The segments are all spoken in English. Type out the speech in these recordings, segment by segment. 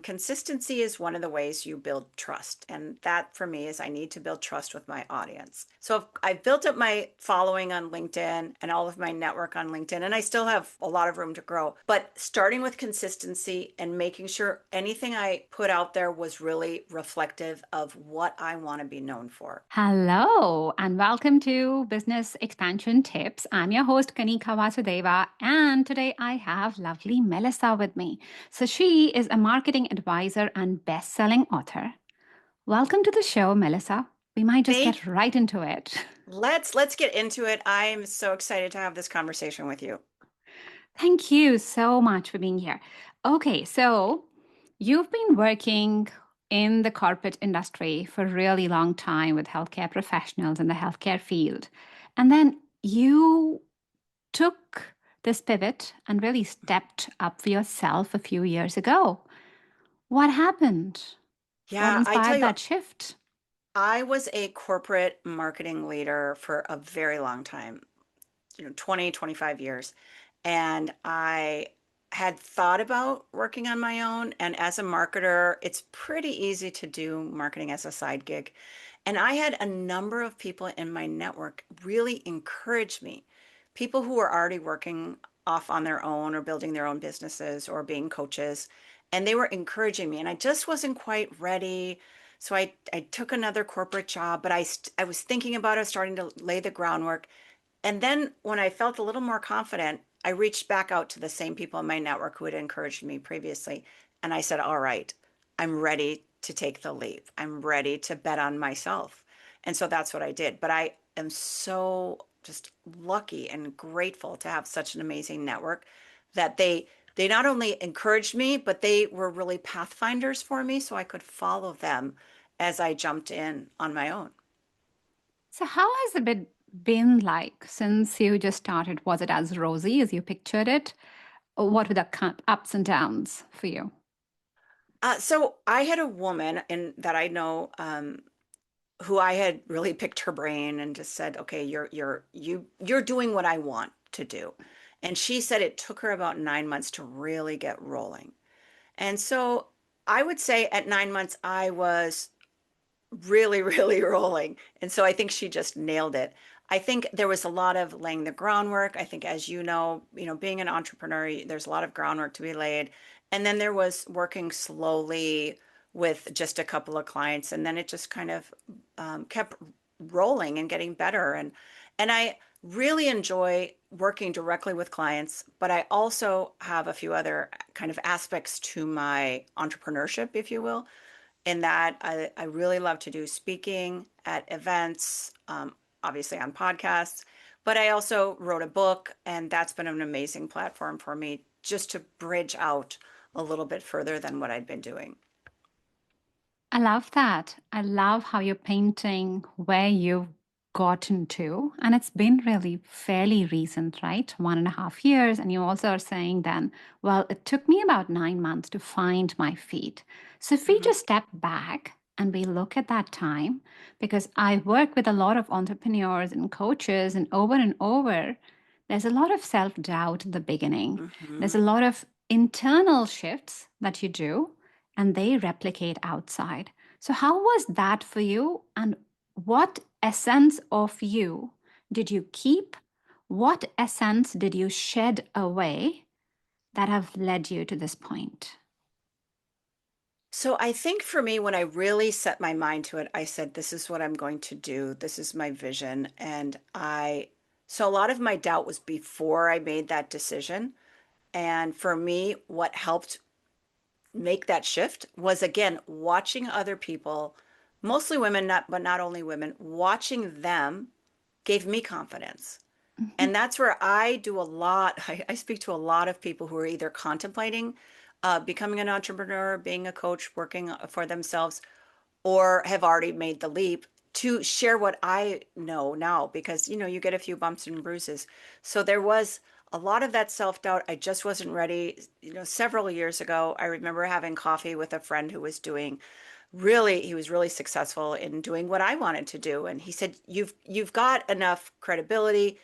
Consistency is one of the ways you build trust. And that for me is I need to build trust with my audience. So I've built up my following on LinkedIn and all of my network on LinkedIn, and I still have a lot of room to grow. But starting with consistency and making sure anything I put out there was really reflective of what I want to be known for. Hello, and welcome to Business Expansion Tips. I'm your host, Kanika Vasudeva, and today I have lovely Melissa with me. So, she is a marketing advisor and best selling author. Welcome to the show, Melissa. We might just Thank get right into it. let's get into it. I'm so excited to have this conversation with you. Thank you so much for being here. Okay, so you've been working in the corporate industry for a really long time with healthcare professionals in the healthcare field. And then you took this pivot and really stepped up for yourself a few years ago. What happened? What Yeah, I tell inspired you, that shift? I was a corporate marketing leader for a very long time, 20, 25 years. And I had thought about working on my own. And as a marketer, it's pretty easy to do marketing as a side gig. And I had a number of people in my network really encourage me, people who were already working off on their own or building their own businesses or being coaches. And they were encouraging me. And I just wasn't quite ready. So I took another corporate job, but I was thinking about it, starting to lay the groundwork. And then when I felt a little more confident, I reached back out to the same people in my network who had encouraged me previously. And I said, all right, I'm ready to take the leap. I'm ready to bet on myself. And so that's what I did. But I am so just lucky and grateful to have such an amazing network that they not only encouraged me, but they were really pathfinders for me so I could follow them as I jumped in on my own. So, how has it been like since you just started? Was it as rosy as you pictured it? Or what were the ups and downs for you? So I had a woman in that I know who I had really picked her brain and just said, "Okay, you're doing what I want to do." And she said it took her about 9 months to really get rolling. And so I would say at 9 months I was really, really rolling. And so I think she just nailed it. I think there was a lot of laying the groundwork. I think, as being an entrepreneur, there's a lot of groundwork to be laid. And then there was working slowly with just a couple of clients, and then it just kind of kept rolling and getting better. And I really enjoy working directly with clients, but I also have a few other kind of aspects to my entrepreneurship, if you will, in that I really love to do speaking at events, obviously on podcasts, but I also wrote a book, and that's been an amazing platform for me just to bridge out a little bit further than what I'd been doing. I love that. I love how you're painting where you've gotten to. And it's been really fairly recent, right? 1.5 years. And you also are saying then, well, it took me about 9 months to find my feet. So if we Mhm. just step back and we look at that time, because I work with a lot of entrepreneurs and coaches, and over, there's a lot of self doubt in the beginning. There's a Mhm. lot of internal shifts that you do and they replicate outside. So, how was that for you? And what essence of you did you keep? What essence did you shed away that have led you to this point? So I think for me, when I really set my mind to it, I said, this is what I'm going to do. This is my vision. So a lot of my doubt was before I made that decision. And for me, what helped make that shift was again watching other people, mostly women, but not only women, watching them gave me confidence. Mhm. And that's where I do a lot. I speak to a lot of people who are either contemplating becoming an entrepreneur, being a coach, working for themselves, or have already made the leap to share what I know now because you get a few bumps and bruises. So there was a lot of that self-doubt. I just wasn't ready. Several years ago, I remember having coffee with a friend who was doing really he was really successful in doing what I wanted to do, and he said you've got enough credibility.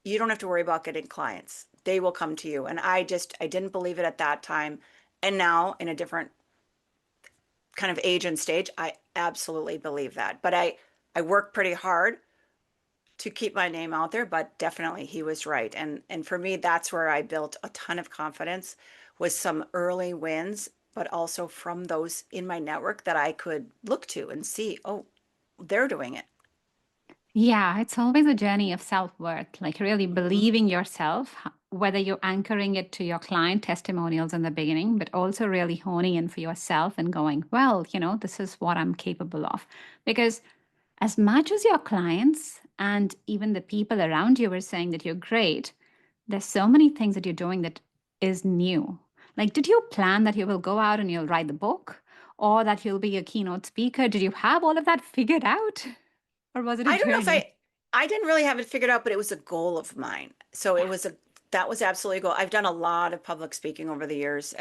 You don't have to worry about getting clients. They will come to you. And I didn't believe it at that time. And now in a different kind of age and stage, I absolutely believe that. But I work pretty hard to keep my name out there, but definitely he was right. And for me, that's where I built a ton of confidence with some early wins, but also from those in my network that I could look to and see, oh, they're doing it. Yeah, it's always a journey of self-worth, like really Hmm. believing yourself, whether you're anchoring it to your client testimonials in the beginning, but also really honing in for yourself and going, well, this is what I'm capable of. Because as much as your clients and even the people around you are saying that you're great, there's so many things that you're doing that is new. Like, did you plan that you will go out and you'll write the book or that you'll be a keynote speaker? Did you have all of that figured out? Or was it a I don't know if journey? I didn't really have it figured out, but it was a goal of mine. So Yeah. that was absolutely a goal. I've done a lot of public speaking over the years,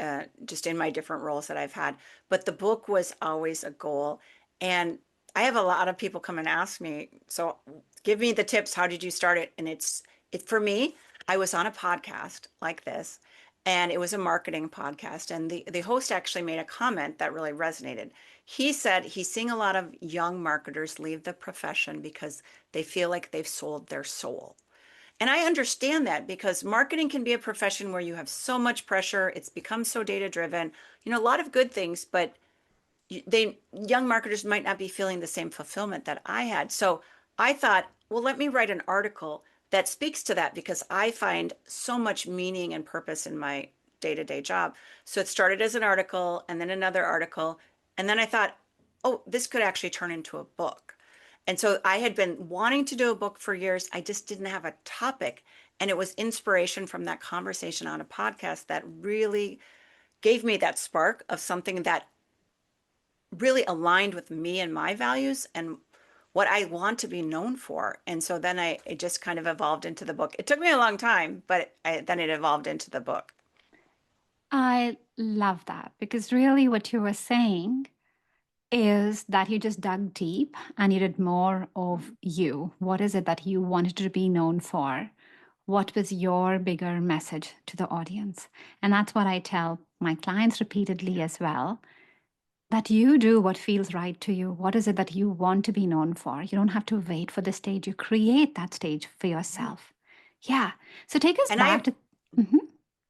just in my different roles that I've had, but the book was always a goal. And I have a lot of people come and ask me, so give me the tips. How did you start it? And it for me, I was on a podcast like this, and it was a marketing podcast. And the host actually made a comment that really resonated. He said he's seeing a lot of young marketers leave the profession because they feel like they've sold their soul. And I understand that because marketing can be a profession where you have so much pressure. It's become so data driven, a lot of good things, but they young marketers might not be feeling the same fulfillment that I had. So I thought, well, let me write an article that speaks to that because I find so much meaning and purpose in my day-to-day job. So it started as an article and then another article. And then I thought, oh, this could actually turn into a book. And so I had been wanting to do a book for years. I just didn't have a topic. And it was inspiration from that conversation on a podcast that really gave me that spark of something that really aligned with me and my values and what I want to be known for. And so then it just kind of evolved into the book. It took me a long time, but then it evolved into the book. I love that because really what you were saying is that you just dug deep and you did more of you. What is it that you wanted to be known for? What was your bigger message to the audience? And that's what I tell my clients repeatedly as well, that you do what feels right to you. What is it that you want to be known for? You don't have to wait for the stage. You create that stage for Yeah. yourself. Yeah. So take us And back to. Mhm.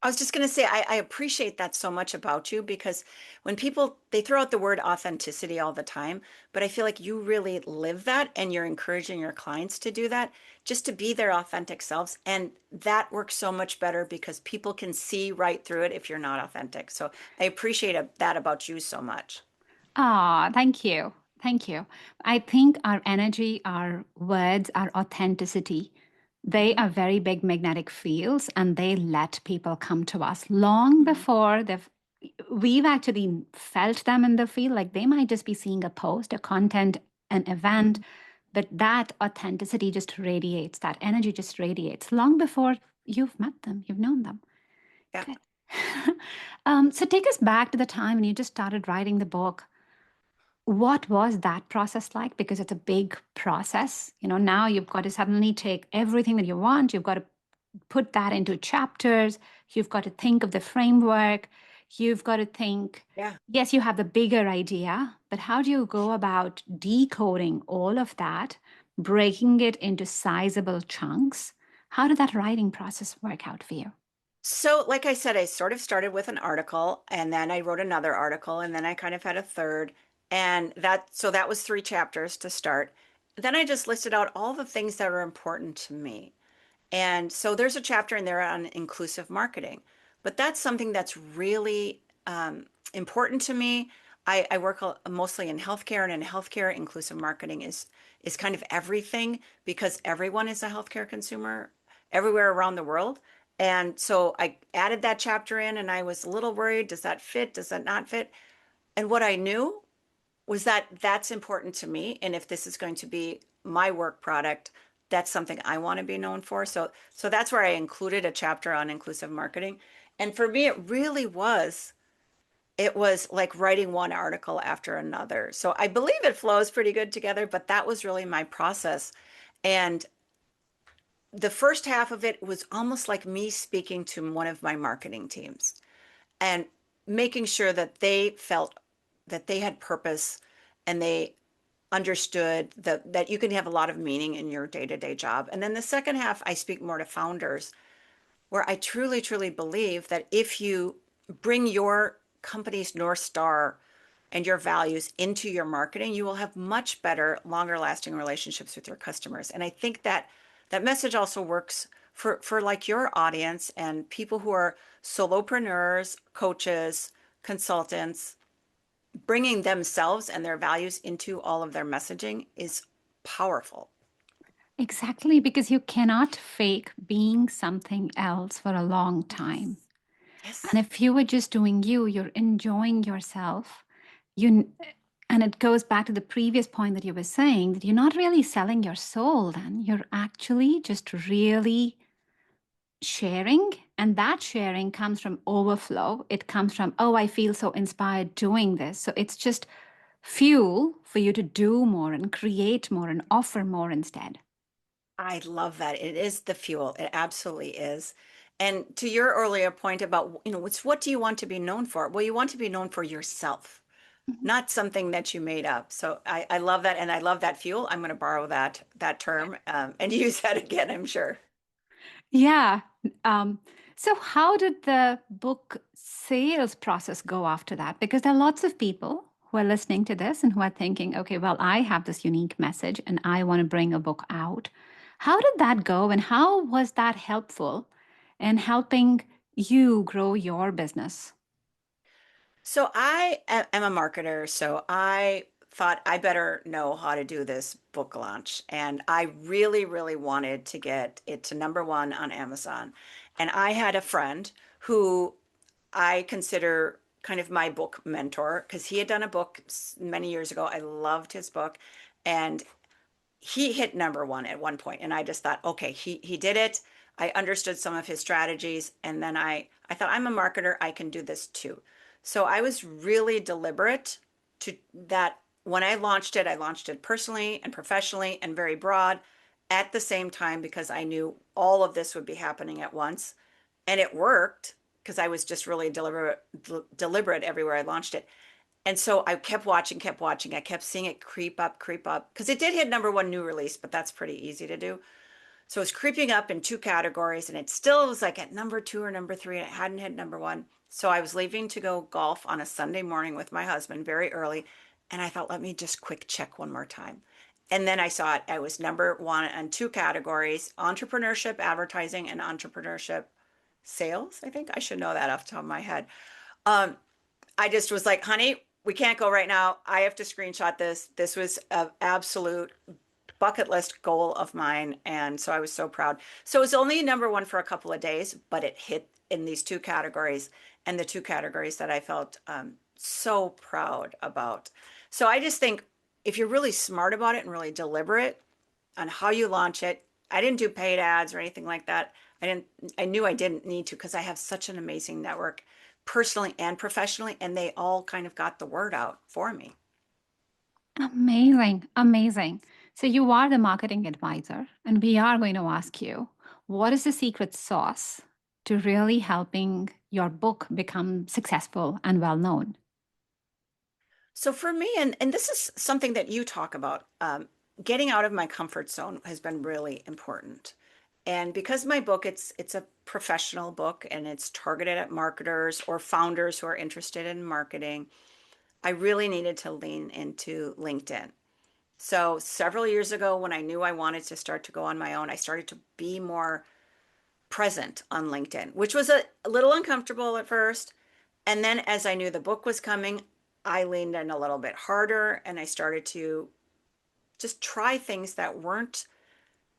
I was just going to say, I appreciate that so much about you because when people, they throw out the word authenticity all the time, but I feel like you really live that and you're encouraging your clients to do that, just to be their authentic selves. And that works so much better because people can see right through it if you're not authentic. So I appreciate that about you so much. Ah, thank you. Thank you. I think our energy, our words, our authenticity, they Hmm. are very big magnetic fields and they let people come to us long Hmm. before we've actually felt them in the field. Like they might just be seeing a post, a content, an event, but that authenticity just radiates, that energy just radiates long before you've met them, you've known them. Yeah. Good. So take us back to the time when you just started writing the book. What was that process like? Because it's a big process. Now you've got to suddenly take everything that you want, you've got to put that into chapters, you've got to think of the framework, you've got to think, Yeah. yes, you have the bigger idea, but how do you go about decoding all of that, breaking it into sizable chunks? How did that writing process work out for you? So, like I said, I sort of started with an article and then I wrote another article and then I kind of had a third. And so that was three chapters to start. Then I just listed out all the things that are important to me. And so there's a chapter in there on inclusive marketing, but that's something that's really important to me. I work mostly in healthcare, and in healthcare, inclusive marketing is kind of everything because everyone is a healthcare consumer everywhere around the world. And so I added that chapter in, and I was a little worried. Does that fit? Does that not fit? And what I knew was that that's important to me. And if this is going to be my work product, that's something I want to be known for. So that's where I included a chapter on inclusive marketing. And for me, it was like writing one article after another. So I believe it flows pretty good together, but that was really my process. And the first half of it was almost like me speaking to one of my marketing teams and making sure that they felt that they had purpose and they understood that you can have a lot of meaning in your day-to-day job. And then the second half, I speak more to founders where I truly, truly believe that if you bring your company's North Star and your values into your marketing, you will have much better, longer lasting relationships with your customers. And I think that that message also works for like your audience and people who are solopreneurs, coaches, consultants. Bringing themselves and their values into all of their messaging is powerful. Exactly, because you cannot fake being something else for a long time. And Yes. if you were just doing you, you're enjoying yourself. You and it goes back to the previous point that you were saying that you're not really selling your soul then. You're actually just really sharing, and that sharing comes from overflow. It comes from, oh, I feel so inspired doing this. So it's just fuel for you to do more and create more and offer more instead. I love that. It is the fuel. It absolutely is. And to your earlier point about, it's what do you want to be known for? Well, you want to be known for yourself, Mhm. not something that you made up. So I love that. And I love that fuel. I'm going to borrow that term and use that again, I'm sure. Yeah. Um, so how did the book sales process go after that? Because there are lots of people who are listening to this and who are thinking, okay, well, I have this unique message and I want to bring a book out. How did that go and how was that helpful in helping you grow your business? So am a marketer, so I thought I better know how to do this book launch. And I really, really wanted to get it to number one on Amazon. And I had a friend who I consider kind of my book mentor because he had done a book many years ago. I loved his book. And he hit number one at one point, and I just thought, okay, he did it. I understood some of his strategies, and then I thought I'm a marketer, I can do this too. So I was really deliberate to that when I launched it personally and professionally and very broad at the same time because I knew all of this would be happening at once, and it worked because I was just really deliberate everywhere I launched it. And so I kept watching, kept watching. I kept seeing it creep up, because it did hit number one new release, but that's pretty easy to do. So it's creeping up in two categories, and it still was like at number two or number three, and it hadn't hit number one. So I was leaving to go golf on a Sunday morning with my husband very early, and I thought, let me just quick check one more time. And then I saw it. I was number one on two categories: entrepreneurship, advertising, and entrepreneurship sales. I think I should know that off the top of my head. Um, I just was like, honey, we can't go right now. I have to screenshot this. This was an absolute bucket list goal of mine. And so I was so proud. So it was only number one for a couple of days, but it hit in these two categories and the two categories that I felt so proud about. So I just think if you're really smart about it and really deliberate on how you launch it, I didn't do paid ads or anything like that. I knew I didn't need to because I have such an amazing network personally and professionally, and they all kind of got the word out for me. Amazing, amazing. So you are the marketing advisor, and we are going to ask you, what is the secret sauce to really helping your book become successful and well known? So for me, and this is something that you talk about, getting out of my comfort zone has been really important. And because my book, it's a professional book and it's targeted at marketers or founders who are interested in marketing, I really needed to lean into LinkedIn. So several years ago, when I knew I wanted to start to go on my own, I started to be more present on LinkedIn, which was a little uncomfortable at first. And then as I knew the book was coming, I leaned in a little bit harder and I started to just try things that weren't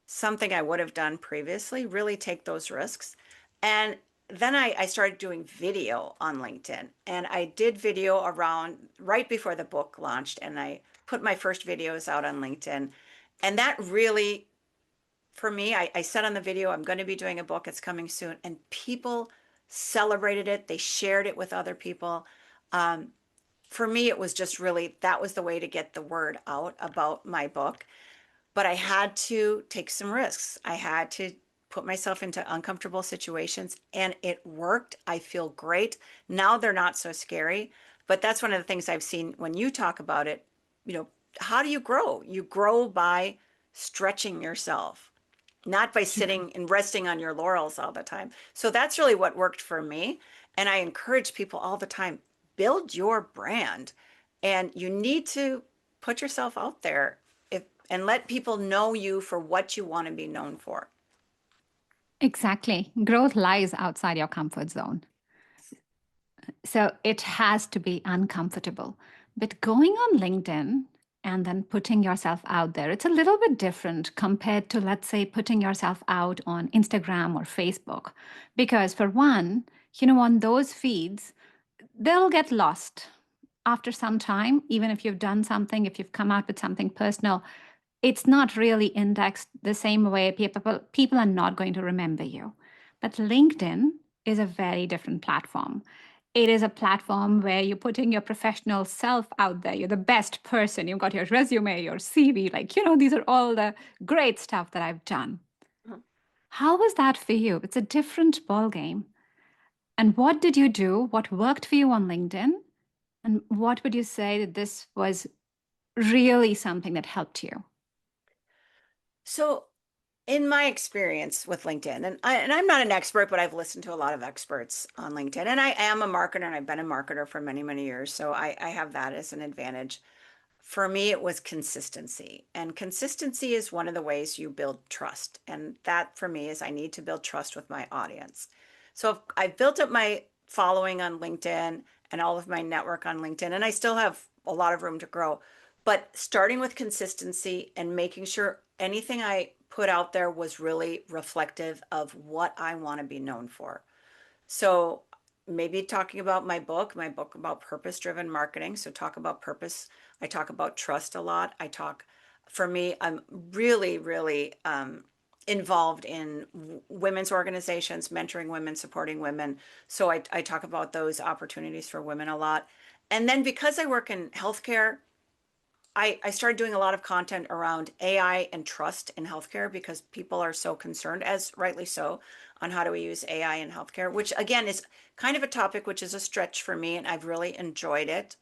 something I would have done previously, really take those risks. And then I started doing video on LinkedIn. And I did video around right before the book launched. And I put my first videos out on LinkedIn. And that really, for me, I said on the video, I'm going to be doing a book. It's coming soon. And people celebrated it. They shared it with other people. Um, for me, it was just really, that was the way to get the word out about my book. But I had to take some risks. I had to put myself into uncomfortable situations, and it worked. I feel great. Now they're not so scary, But that's one of the things I've seen when you talk about it. You know, how do you grow? You grow by stretching yourself, not by sitting and resting on your laurels all the time. So that's really what worked for me. And I encourage people all the time, build your brand. And you need to put yourself out there and let people know you for what you want to be known for. Exactly. Growth lies outside your comfort zone. So it has to be uncomfortable. But going on LinkedIn and then putting yourself out there, it's a little bit different compared to, let's say, putting yourself out on Instagram or Facebook. Because for one, on those feeds, they'll get lost after some time, even if you've done something, if you've come out with something personal, it's not really indexed the same way. People are not going to remember you. But LinkedIn is a very different platform. It is a platform where you're putting your professional self out there. You're the best person. You've got your resume, your CV. Like, these are all the great stuff that I've done. How was that for you? It's a different ballgame. And what did you do? What worked for you on LinkedIn? And what would you say that this was really something that helped you? So, in my experience with LinkedIn, and I'm not an expert, but I've listened to a lot of experts on LinkedIn, and I am a marketer, and I've been a marketer for many, many years. So I have that as an advantage. For me, it was consistency. And consistency is one of the ways you build trust. And that for me is I need to build trust with my audience. So I've built up my following on LinkedIn and all of my network on LinkedIn, and I still have a lot of room to grow. But starting with consistency and making sure anything I put out there was really reflective of what I want to be known for. So maybe talking about my book about purpose-driven marketing. So talk about purpose. I talk about trust a lot. For me, I'm really, really involved in women's organizations, mentoring women, supporting women. So I talk about those opportunities for women a lot. And then because I work in healthcare, I started doing a lot of content around AI and trust in healthcare because people are so concerned, as rightly so, on how do we use AI in healthcare, which again is kind of a topic which is a stretch for me, and I've really enjoyed it,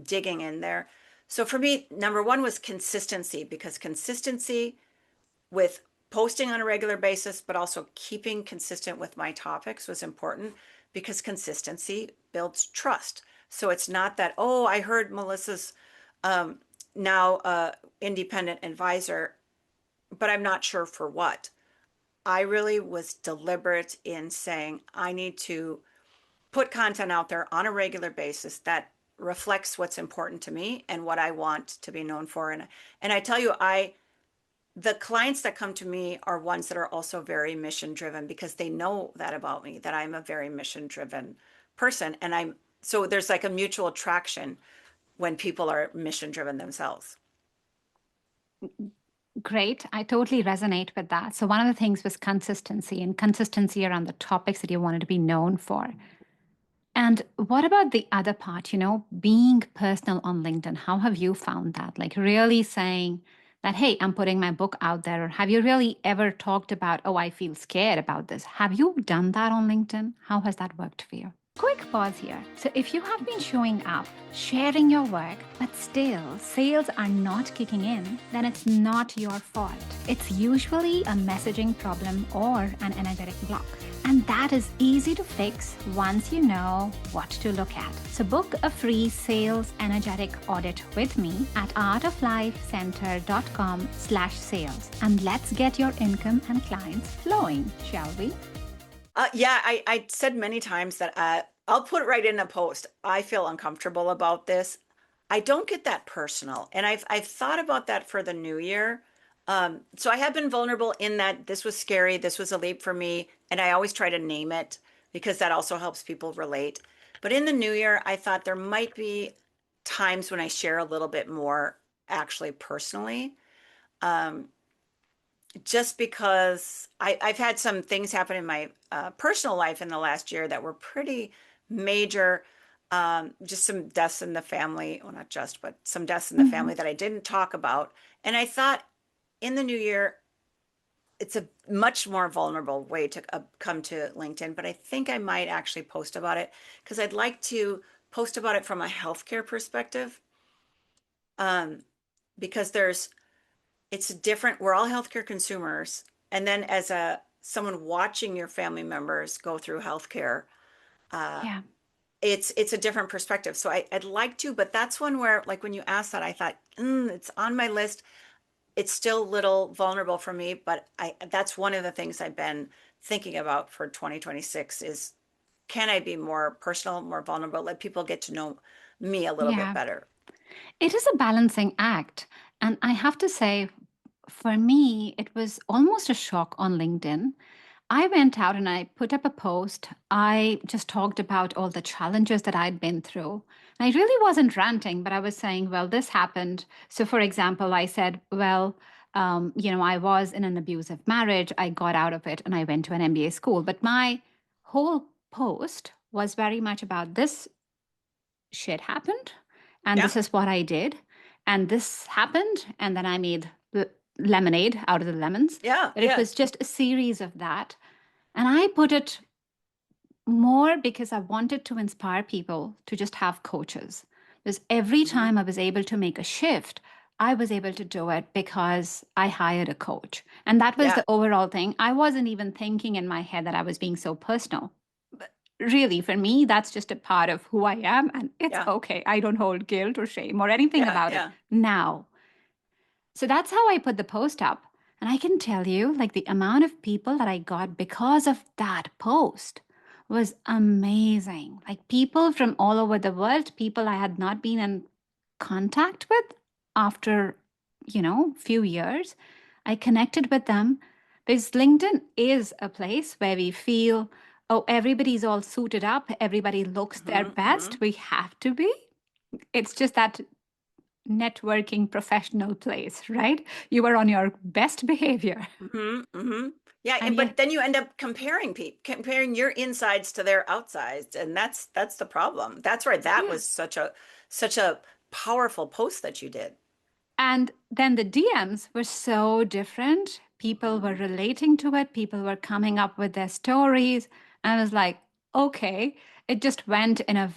digging in there. So for me, number one was consistency, because consistency with posting on a regular basis, but also keeping consistent with my topics was important because consistency builds trust. So it's not that, oh, I heard Melissa's um, now independent advisor, but I'm not sure for what. I really was deliberate in saying I need to put content out there on a regular basis that reflects what's important to me and what I want to be known for. And I tell you, the clients that come to me are ones that are also very mission driven because they know that about me, that I'm a very mission driven person. And so there's like a mutual attraction when people are mission driven themselves. Great. I totally resonate with that. So, one of the things was consistency and consistency around the topics that you wanted to be known for. And what about the other part, being personal on LinkedIn? How have you found that? Like, really saying that, hey, I'm putting my book out there. Or have you really ever talked about, oh, I feel scared about this? Have you done that on LinkedIn? How has that worked for you? Quick pause here. So, if you have been showing up, sharing your work, but still sales are not kicking in, then it's not your fault. It's usually a messaging problem or an energetic block. And that is easy to fix once you know what to look at. So book a free sales energetic audit with me at artoflifecenter.com/sales. And let's get your income and clients flowing, shall we? Yeah, I said many times that I'll put it right in a post. I feel uncomfortable about this. I don't get that personal, and I've thought about that for the new year. So I have been vulnerable in that this was scary, this was a leap for me, and I always try to name it because that also helps people relate. But in the new year, I thought there might be times when I share a little bit more actually personally. Um, just because I've had some things happen in my personal life in the last year that were pretty major. Just some deaths in the family, well, not just, but some deaths in the Mhm. family that I didn't talk about. And I thought in the new year, it's a much more vulnerable way to come to LinkedIn, but I think I might actually post about it because I'd like to post about it from a healthcare perspective, um, because it's different. We're all healthcare consumers, and then as a someone watching your family members go through healthcare, uh, Yeah. it's a different perspective. So I'd like to, but that's one where, like when you asked that, I thought, it's on my list. It's still a little vulnerable for me, but I that's one of the things I've been thinking about for 2026 is, can I be more personal, more vulnerable, let people get to know me a little bit Yeah. better? It is a balancing act. And I have to say, for me, it was almost a shock on LinkedIn. I went out and I put up a post. I just talked about all the challenges that I'd been through. And I really wasn't ranting, but I was saying, well, this happened. So, for example, I said, well, I was in an abusive marriage. I got out of it and I went to an MBA school. But my whole post was very much about this shit happened and Yeah, this is what I did and this happened and then I made lemonade out of the lemons. yeah, But it yeah. was just a series of that. And I put it more because I wanted to inspire people to just have coaches. Because every Hmm. time I was able to make a shift, I was able to do it because I hired a coach. And that was Yeah, the overall thing. I wasn't even thinking in my head that I was being so personal. But really, for me, that's just a part of who I am. And it's yeah, okay. I don't hold guilt or shame or anything yeah, about it yeah. now. So that's how I put the post up. And I can tell you, like, the amount of people that I got because of that post was amazing. Like, people from all over the world, people I had not been in contact with after, few years. I connected with them because LinkedIn is a place where we feel, oh, everybody's all suited up, everybody looks their Hmm. Hmm. best. We have to be. It's just that networking professional place, right? You are on your best behavior. Hmm. Hmm. Yeah, And yeah, but then you end up comparing your insides to their outsides, and that's the problem. That's why that yeah. was such a powerful post that you did. And then the DMs were so different. People were Hmm. relating to it, people were coming up with their stories. And I was like, okay, it just went in a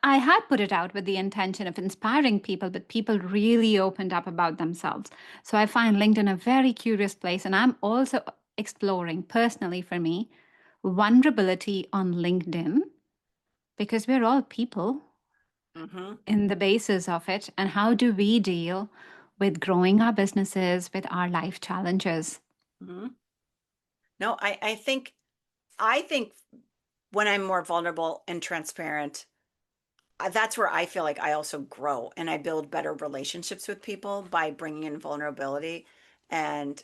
I had put it out with the intention of inspiring people, but people really opened up about themselves. So I find LinkedIn a very curious place. And I'm also exploring personally for me vulnerability on LinkedIn because we're all people Hmm. in the basis of it. And how do we deal with growing our businesses, with our life challenges? Hmm. No, I think when I'm more vulnerable and transparent, that's where I feel like I also grow and I build better relationships with people by bringing in vulnerability and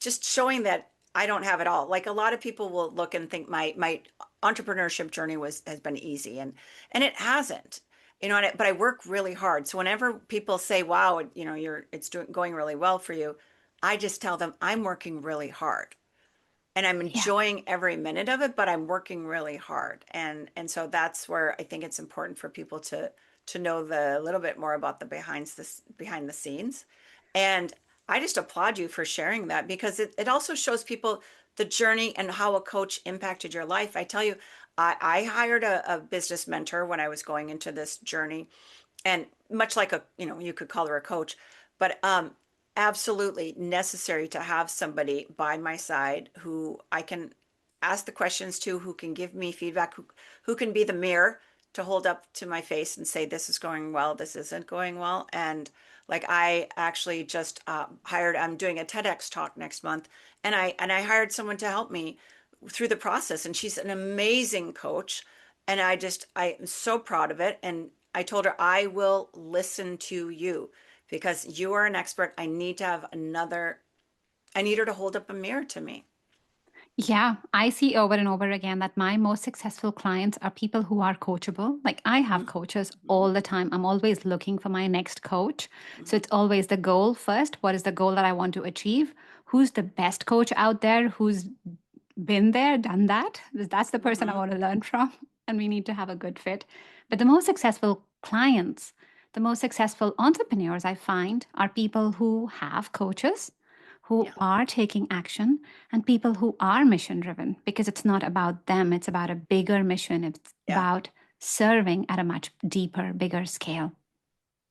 just showing that I don't have it all. Like a lot of people will look and think my entrepreneurship journey has been easy, and it hasn't. But I work really hard. So whenever people say, "Wow, it's going really well for you," I just tell them I'm working really hard and I'm Yeah. enjoying every minute of it, but I'm working really hard. And so that's where I think it's important for people to know the a little bit more about the behind the scenes. And I just applaud you for sharing that because it also shows people the journey and how a coach impacted your life. I tell you, I hired a business mentor when I was going into this journey, and much like you could call her a coach, but absolutely necessary to have somebody by my side who I can ask the questions to, who can give me feedback, who can be the mirror to hold up to my face and say, this is going well, this isn't going well. And like I actually just I'm doing a TEDx talk next month, and I hired someone to help me through the process, and she's an amazing coach, and I am so proud of it. And I told her I will listen to you because you are an expert. I need her to hold up a mirror to me. Yeah, I see over and over again that my most successful clients are people who are coachable. Like I have coaches Mm-hmm. all the time. I'm always looking for my next coach. So Mm-hmm. it's always the goal first. What is the goal that I want to achieve? Who's the best coach out there who's been there, done that? That's the person I Mm-hmm. want to learn from. And we need to have a good fit. But the most successful clients, the most successful entrepreneurs I find are people who have coaches, who Yeah. are taking action, and people who are mission driven because it's not about them, it's about a bigger mission. It's Yeah. about serving at a much deeper, bigger scale.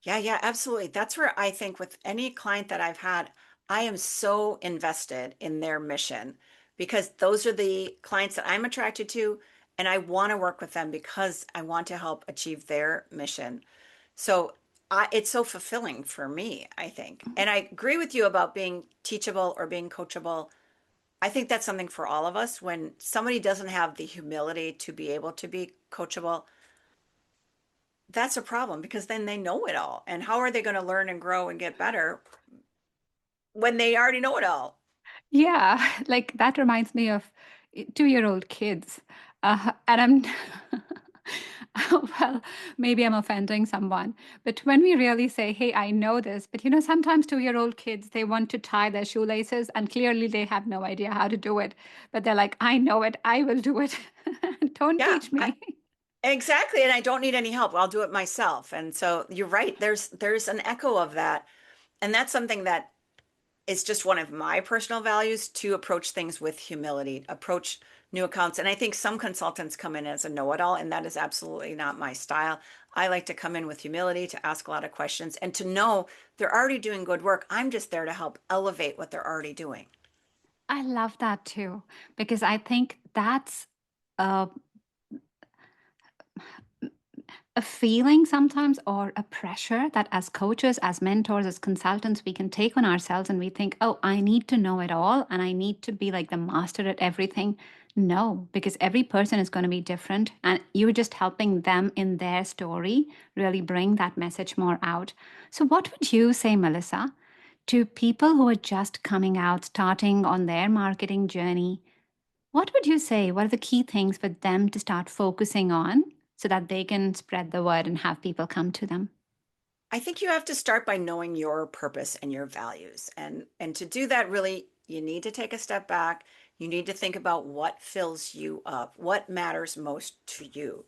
Yeah, yeah, absolutely. That's where I think with any client that I've had, I am so invested in their mission because those are the clients that I'm attracted to, and I want to work with them because I want to help achieve their mission. So it's so fulfilling for me, I think. And I agree with you about being teachable or being coachable. I think that's something for all of us. When somebody doesn't have the humility to be able to be coachable, that's a problem because then they know it all. And how are they going to learn and grow and get better when they already know it all? Yeah, like that reminds me of 2-year-old kids. And well, maybe I'm offending someone, but when we really say, hey, I know this, but sometimes 2-year-old kids, they want to tie their shoelaces and clearly they have no idea how to do it. But they're like, I know it, I will do it. Don't Yeah, teach me. exactly. And I don't need any help. I'll do it myself. And so you're right. There's an echo of that. And that's something that is just one of my personal values to approach things with humility, approach new accounts. And I think some consultants come in as a know-it-all, and that is absolutely not my style. I like to come in with humility, to ask a lot of questions, and to know they're already doing good work. I'm just there to help elevate what they're already doing. I love that too, because I think that's a a feeling sometimes or a pressure that as coaches, as mentors, as consultants, we can take on ourselves and we think, oh, I need to know it all and I need to be like the master at everything. No, because every person is going to be different and you're just helping them in their story really bring that message more out. So, what would you say, Melissa, to people who are just coming out, starting on their marketing journey? What would you say? What are the key things for them to start focusing on so that they can spread the word and have people come to them? I think you have to start by knowing your purpose and your values. And to do that, really, you need to take a step back. You need to think about what fills you up, what matters most to you.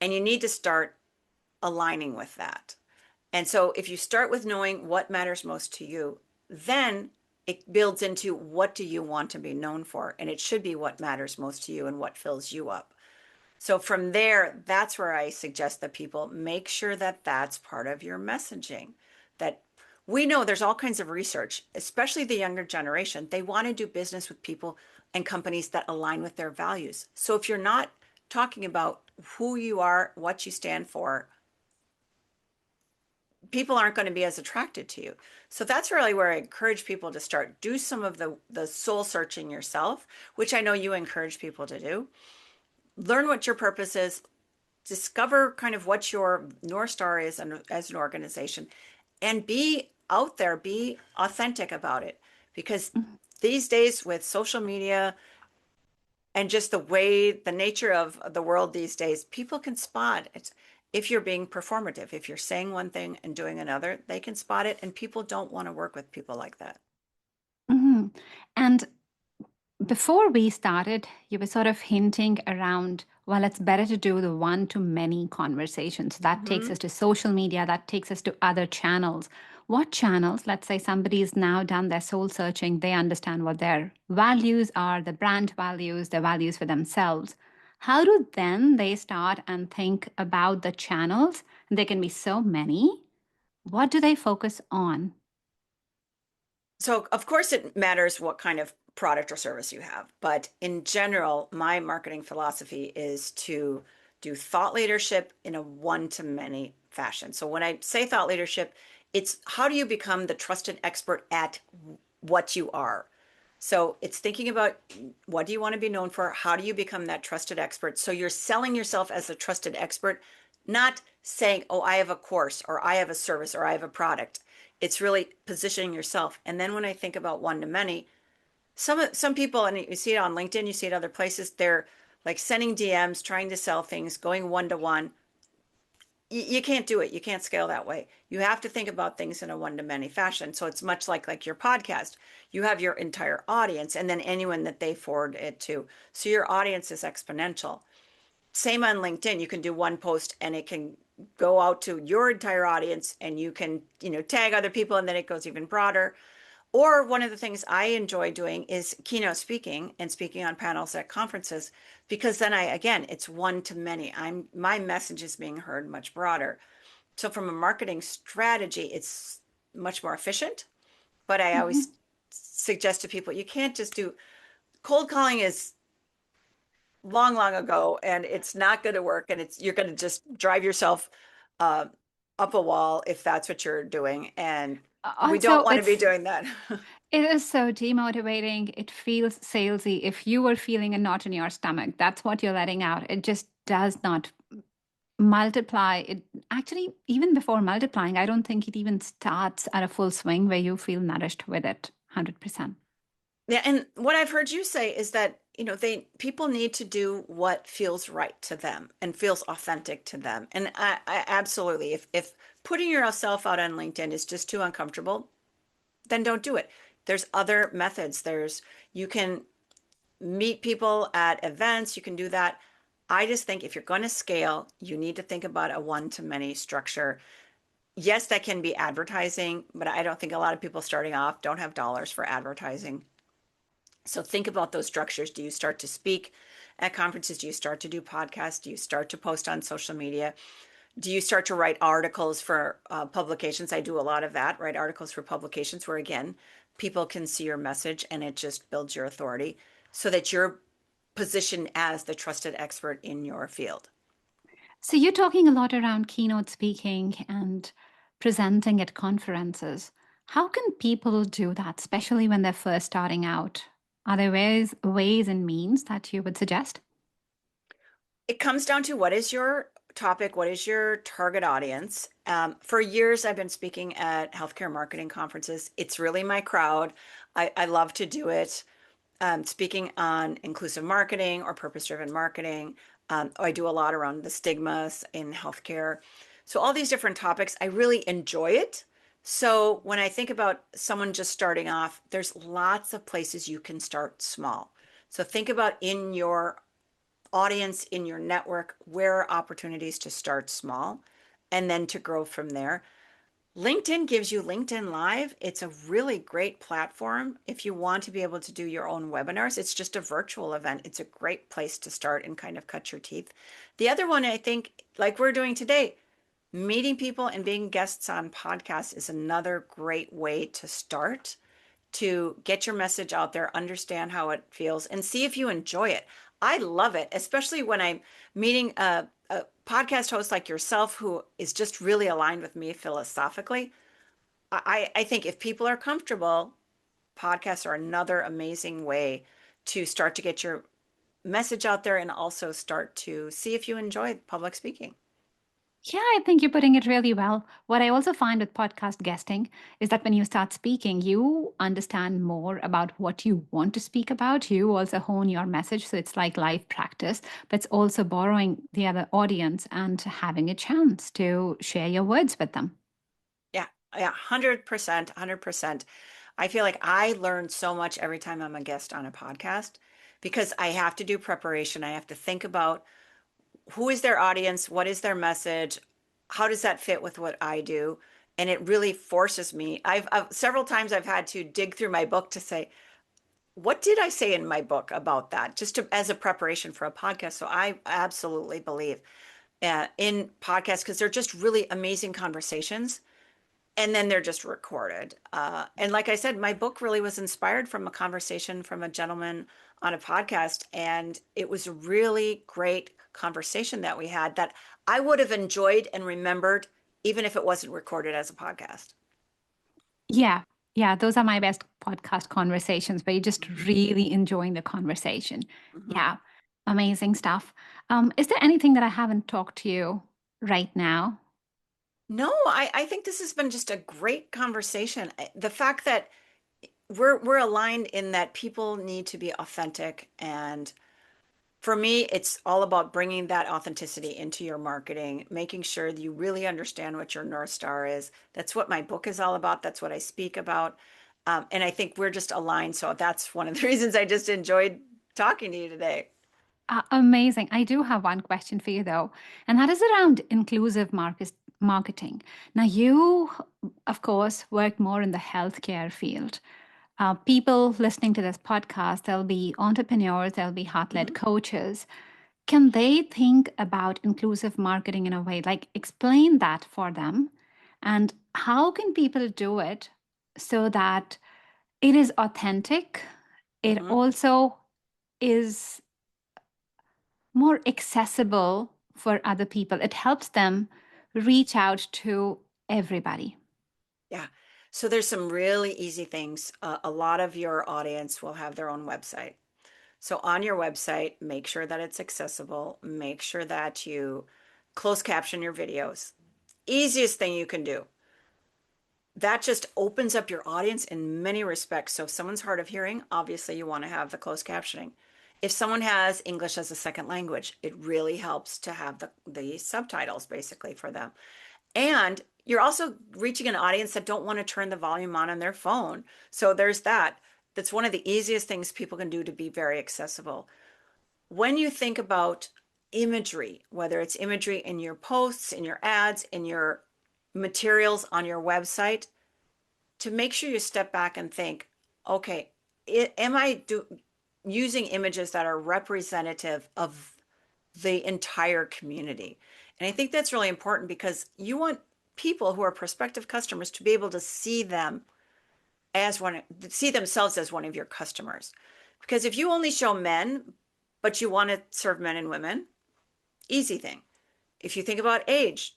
And you need to start aligning with that. And so if you start with knowing what matters most to you, then it builds into what do you want to be known for? And it should be what matters most to you and what fills you up. So from there, that's where I suggest that people make sure that that's part of your messaging. That we know there's all kinds of research, especially the younger generation. They want to do business with people and companies that align with their values. So if you're not talking about who you are, what you stand for, people aren't going to be as attracted to you. So that's really where I encourage people to start. Do some of the soul searching yourself, which I know you encourage people to do. Learn what your purpose is, discover kind of what your North Star is as an organization, and be out there, be authentic about it. Because Mhm. these days, with social media and just the way, the nature of the world these days, people can spot it. If you're being performative, if you're saying one thing and doing another, they can spot it, and people don't want to work with people like that. Mhm. And before we started, you were sort of hinting around, well, it's better to do the one to many conversations. That takes Hmm. us to social media, that takes us to other channels. What channels, let's say somebody's now done their soul searching, they understand what their values are, the brand values, their values for themselves. How do then they start and think about the channels? There can be so many. What do they focus on? So, of course, it matters what kind of product or service you have. But in general, my marketing philosophy is to do thought leadership in a one to many fashion. So, when I say thought leadership, it's how do you become the trusted expert at what you are? So, it's thinking about what do you want to be known for? How do you become that trusted expert? So, you're selling yourself as a trusted expert, not saying, oh, I have a course or I have a service or I have a product. It's really positioning yourself. And then when I think about one to many, some people, and you see it on LinkedIn, you see it other places, they're like sending DMs, trying to sell things, going one to one. You can't do it. You can't scale that way. You have to think about things in a one to many fashion. So it's much like your podcast. You have your entire audience and then anyone that they forward it to. So your audience is exponential. Same on LinkedIn. You can do one post and it can go out to your entire audience and you can, tag other people and then it goes even broader. Or one of the things I enjoy doing is keynote speaking and speaking on panels at conferences because then again, it's one to many. My message is being heard much broader. So from a marketing strategy, it's much more efficient. But I always Mhm. suggest to people, you can't just do cold calling is long, long ago, and it's not going to work, and you're going to just drive yourself uh, up a wall if that's what you're doing, and we don't Also, want to be doing that. it is so demotivating. It feels salesy. If you were feeling a knot in your stomach, that's what you're letting out. It just does not multiply. It actually, even before multiplying, I don't think it even starts at a full swing where you feel nourished with it 100%. Yeah, and what I've heard you say is that, they people need to do what feels right to them and feels authentic to them. And I absolutely, if putting yourself out on LinkedIn is just too uncomfortable, then don't do it. There's other methods. You can meet people at events, you can do that. I just think if you're going to scale, you need to think about a one to many structure. Yes, that can be advertising, but I don't think a lot of people starting off don't have dollars for advertising. So think about those structures. Do you start to speak at conferences? Do you start to do podcasts? Do you start to post on social media? Do you start to write articles for publications? I do a lot of that, write articles for publications where, again, people can see your message and it just builds your authority so that you're positioned as the trusted expert in your field. So you're talking a lot around keynote speaking and presenting at conferences. How can people do that, especially when they're first starting out? Are there ways and means that you would suggest? It comes down to what is your topic, what is your target audience. For years, I've been speaking at healthcare marketing conferences. It's really my crowd. I love to do it. Speaking on inclusive marketing or purpose-driven marketing. I do a lot around the stigmas in healthcare. So all these different topics, I really enjoy it. So when I think about someone just starting off, there's lots of places you can start small. So think about in your audience, in your network, where are opportunities to start small and then to grow from there. LinkedIn gives you LinkedIn Live. It's a really great platform if you want to be able to do your own webinars. It's just a virtual event. It's a great place to start and kind of cut your teeth. The other one, I think, like we're doing today, meeting people and being guests on podcasts is another great way to start to get your message out there, understand how it feels, and see if you enjoy it. I love it, especially when I'm meeting a podcast host like yourself who is just really aligned with me philosophically. I think if people are comfortable, podcasts are another amazing way to start to get your message out there and also start to see if you enjoy public speaking. Yeah, I think you're putting it really well. What I also find with podcast guesting is that when you start speaking, you understand more about what you want to speak about. You also hone your message. So it's like live practice, but it's also borrowing the other audience and having a chance to share your words with them. Yeah, yeah, 100%, 100%. I feel like I learn so much every time I'm a guest on a podcast because I have to do preparation. I have to think about who is their audience, what is their message, how does that fit with what I do? And it really forces me. I've several times I've had to dig through my book to say, what did I say in my book about that? Just as a preparation for a podcast. So I absolutely believe in podcasts because they're just really amazing conversations and then they're just recorded. And like I said, my book really was inspired from a conversation from a gentleman on a podcast, and it was a really great conversation that we had that I would have enjoyed and remembered even if it wasn't recorded as a podcast. Yeah. Yeah. Those are my best podcast conversations where you're just Mhm. really enjoying the conversation. Mhm. Yeah. Amazing stuff. Is there anything that I haven't talked to you right now? No, I think this has been just a great conversation. The fact that we're aligned in that people need to be authentic, and for me, it's all about bringing that authenticity into your marketing, making sure that you really understand what your North Star is. That's what my book is all about. That's what I speak about. And I think we're just aligned. So that's one of the reasons I just enjoyed talking to you today. Amazing. I do have one question for you, though, and that is around inclusive marketing. Now, you, of course, work more in the healthcare field. People listening to this podcast, there'll be entrepreneurs, there'll be heart-led Mhm. coaches. Can they think about inclusive marketing in a way, like explain that for them? And how can people do it so that it is authentic? It Mhm. also is more accessible for other people. It helps them reach out to everybody. Yeah. So there's some really easy things. A lot of your audience will have their own website. So on your website, make sure that it's accessible. Make sure that you close caption your videos. Easiest thing you can do. That just opens up your audience in many respects. So if someone's hard of hearing, obviously you want to have the closed captioning. If someone has English as a second language, it really helps to have the subtitles basically for them. And you're also reaching an audience that don't want to turn the volume on their phone. So there's that. That's one of the easiest things people can do to be very accessible. When you think about imagery, whether it's imagery in your posts, in your ads, in your materials on your website, to make sure you step back and think, okay, am I using images that are representative of the entire community? And I think that's really important because you want people who are prospective customers to be able to see them as one, see themselves as one of your customers. Because if you only show men, but you want to serve men and women, easy thing. If you think about age,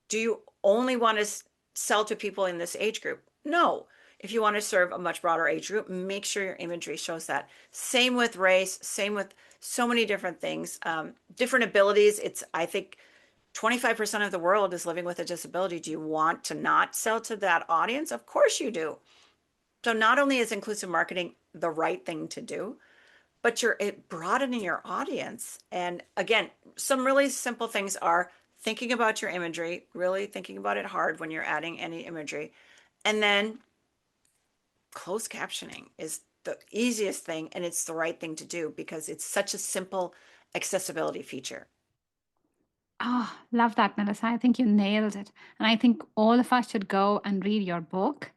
do you only want to sell to people in this age group? No. If you want to serve a much broader age group, make sure your imagery shows that. Same with race, same with so many different things, different abilities. I think 25% of the world is living with a disability. Do you want to not sell to that audience? Of course you do. So not only is inclusive marketing the right thing to do, but you're broadening your audience. And again, some really simple things are thinking about your imagery, really thinking about it hard when you're adding any imagery. And then closed captioning is the easiest thing, and it's the right thing to do because it's such a simple accessibility feature. Oh, love that, Melissa. I think you nailed it. And I think all of us should go and read your book.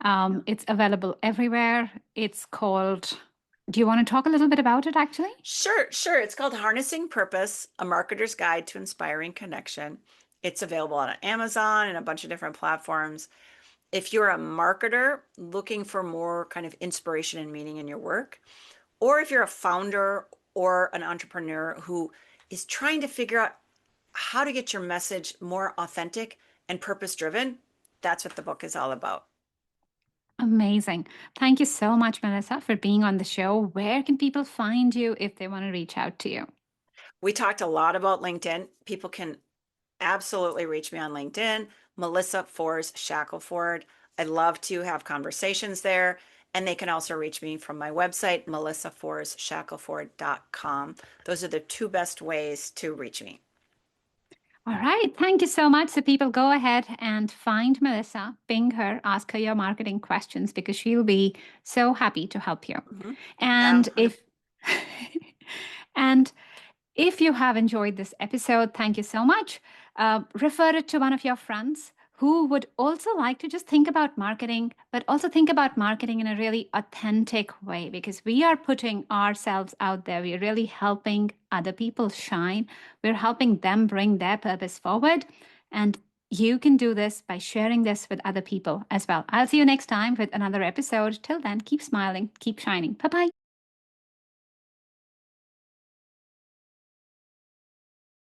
Yeah. It's available everywhere. It's called, do you want to talk a little bit about it actually? Sure, sure. It's called Harnessing Purpose, A Marketer's Guide to Inspiring Connection. It's available on Amazon and a bunch of different platforms. If you're a marketer looking for more kind of inspiration and meaning in your work, or if you're a founder or an entrepreneur who is trying to figure out how to get your message more authentic and purpose driven, that's what the book is all about. Amazing. Thank you so much, Melissa, for being on the show. Where can people find you if they want to reach out to you? We talked a lot about LinkedIn. People can absolutely reach me on LinkedIn, Melissa Fors Shackelford. I love to have conversations there. And they can also reach me from my website, melissaforsshackelford.com. Those are the two best ways to reach me. All right. Thank you so much. So, people, go ahead and find Melissa, ping her, ask her your marketing questions because she'll be so happy to help you. Mhm. And and if you have enjoyed this episode, thank you so much. Refer it to one of your friends who would also like to just think about marketing, but also think about marketing in a really authentic way because we are putting ourselves out there. We're really helping other people shine. We're helping them bring their purpose forward. And you can do this by sharing this with other people as well. I'll see you next time with another episode. Till then, keep smiling, keep shining. Bye bye.